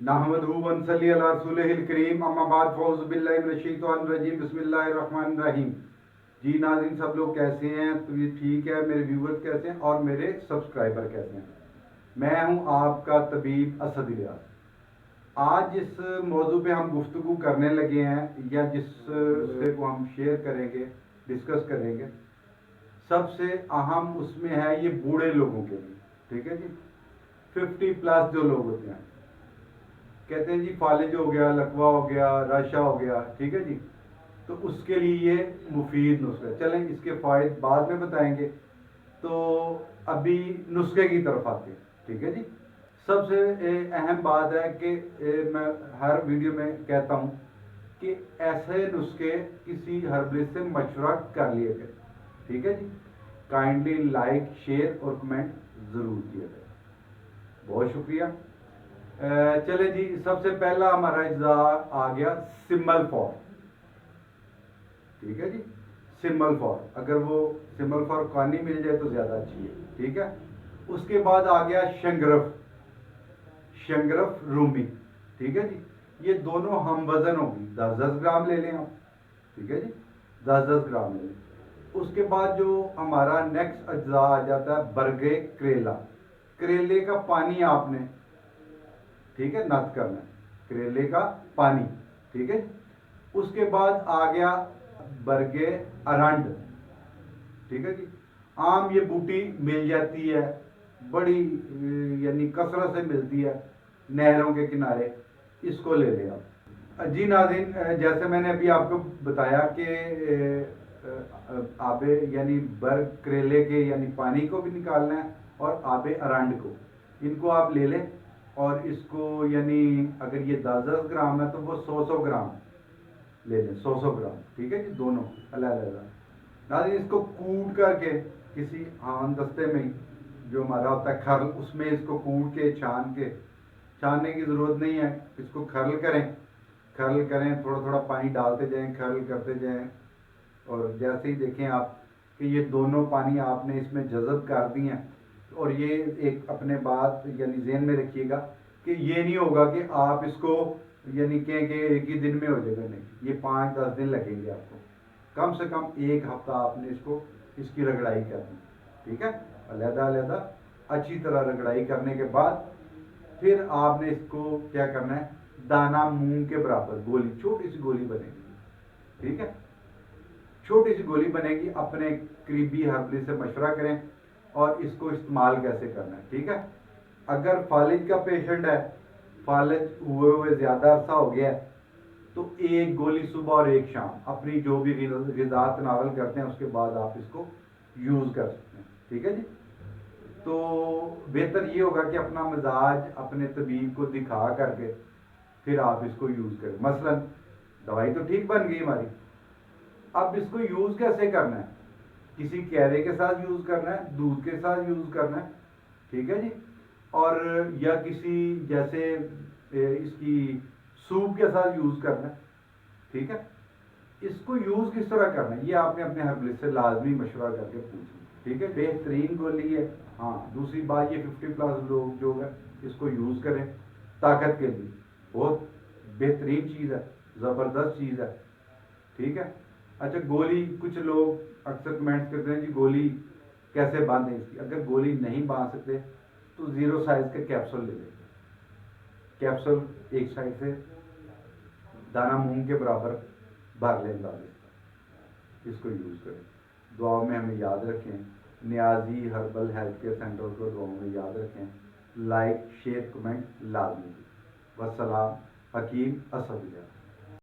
नहमदहु व नसल्ली अला रसूलिहिल करीम अम्मा बाद फौज़ु बिल्लाहि मिनश शैतानिर रजीम बिस्मिल्लाहिर रहमानिर रहीम। जी नाज़रीन, सब लोग कैसे हैं? तो ये ठीक है। मेरे व्यूवर्स कैसे हैं और मेरे सब्सक्राइबर कैसे हैं? मैं हूं आपका तबीब असद इलियास। आज जिस मौजू पे हम गुफ्तगू करने लगे हैं या जिस को हम शेयर करेंगे, डिस्कस करेंगे, सबसे अहम उसमें है ये बूढ़े लोगों के लिए। ठीक है जी, 50+ जो लोग होते हैं, कहते हैं जी फालिज हो गया, लकवा हो गया, रशा हो गया, ठीक है जी, तो उसके लिए ये मुफीद नुस्खा है। चलें इसके फ़ायदे बाद में बताएंगे, तो अभी नुस्खे की तरफ आते हैं। ठीक है जी, सबसे अहम बात है कि मैं हर वीडियो में कहता हूँ कि ऐसे नुस्खे किसी हर्बलिस्ट से मशवरा कर लिए थे। ठीक है जी, काइंडली लाइक, शेयर और कमेंट ज़रूर किया जाए। बहुत शुक्रिया। चले जी, सबसे पहला हमारा इज्जा आ गया सिम्बल फॉर। ठीक है जी, सिम्बल फॉर, अगर वो सिम्बल फॉर कानी मिल जाए तो ज़्यादा अच्छी है। ठीक है, उसके बाद आ गया शंगरफ, शंगरफ रूमी। ठीक है जी, ये दोनों हम वजन होगी, 10-10 ग्राम ले लें आप। ठीक है जी, 10-10 ग्राम ले लें। उसके बाद जो हमारा नेक्स्ट अज्जा आ जाता है बरगे करेला। करेले का पानी आपने, ठीक है, नत करना है, करेले का पानी। ठीक है, उसके बाद आ गया बरगे अरंड। ठीक है जी, आम ये बूटी मिल जाती है, बड़ी यानी कसरत से मिलती है नहरों के किनारे, इसको ले लें आप। जी नाज़रीन, जैसे मैंने अभी आपको बताया कि आबे यानी बर करेले के यानी पानी को भी निकालना है और आबे अरंड को, इनको आप ले लें और इसको यानी अगर ये 10-10 ग्राम है तो वो 100-100 ग्राम ले लें, 100-100 ग्राम। ठीक है जी, दोनों अलग अलग। नाज़रीन, इसको कूट करके किसी आम दस्ते में जो हमारा होता है खरल, उसमें इसको कूट के छानने की ज़रूरत नहीं है, इसको खरल करें, खरल करें, थोड़ा थोड़ा पानी डालते जाएं, खरल करते जाएं, और जैसे ही देखें आप कि ये दोनों पानी आपने इसमें जज़ब कर दिए हैं, और ये एक अपने बात यानी ज़हन में रखिएगा कि ये नहीं होगा कि आप इसको यानी कहें कि एक ही दिन में हो जाएगा, नहीं, ये 5-10 दिन लगेंगे आपको, कम से कम 1 हफ्ता आपने इसकी रगड़ाई करनी। ठीक है, अलग-अलग अच्छी तरह रगड़ाई करने के बाद फिर आपने इसको क्या करना है, दाना मूंग के बराबर गोली, छोटी सी गोली बनेगी। ठीक है, छोटी सी गोली बनेगी। अपने करीबी हर्बली से मशवरा करें और इसको इस्तेमाल कैसे करना है। ठीक है, अगर फालिज का पेशेंट है, फालिज हुए ज़्यादा अरसा हो गया है, तो 1 गोली सुबह और 1 शाम अपनी जो भी ग़िज़ा तनावल करते हैं उसके बाद आप इसको यूज़ कर सकते हैं। ठीक है जी, तो बेहतर ये होगा कि अपना मिजाज अपने तबीब को दिखा करके फिर आप इसको यूज़ करें। मसलन दवाई तो ठीक बन गई हमारी, अब इसको यूज़ कैसे करना है, किसी कैरे के साथ यूज़ करना है, दूध के साथ यूज़ करना है, ठीक है जी, और या किसी जैसे इसकी सूप के साथ यूज़ करना है। ठीक है, इसको यूज़ किस तरह करना है ये आपने अपने हर्बलिस्ट से लाजमी मशवरा करके पूछना। ठीक है, बेहतरीन गोली है। हाँ, दूसरी बात, ये 50+ लोग जो है इसको यूज़ करें ताकत के लिए, बहुत बेहतरीन चीज़ है, ज़बरदस्त चीज़ है। ठीक है, अच्छा, गोली कुछ लोग अक्सर कमेंट्स करते हैं जी गोली कैसे बांधें इसकी। अगर गोली नहीं बांध सकते तो 0 साइज़ के कैप्सूल ले लें, कैप्सूल एक साइड से दाना मूंग के बराबर भर लें दाने, इसको यूज़ करें। दुआओं में हमें याद रखें, Niazi herbal health care centre को दुआओं में याद रखें। लाइक, शेयर, कमेंट लाजमी। वस्सलाम। हकीम असद।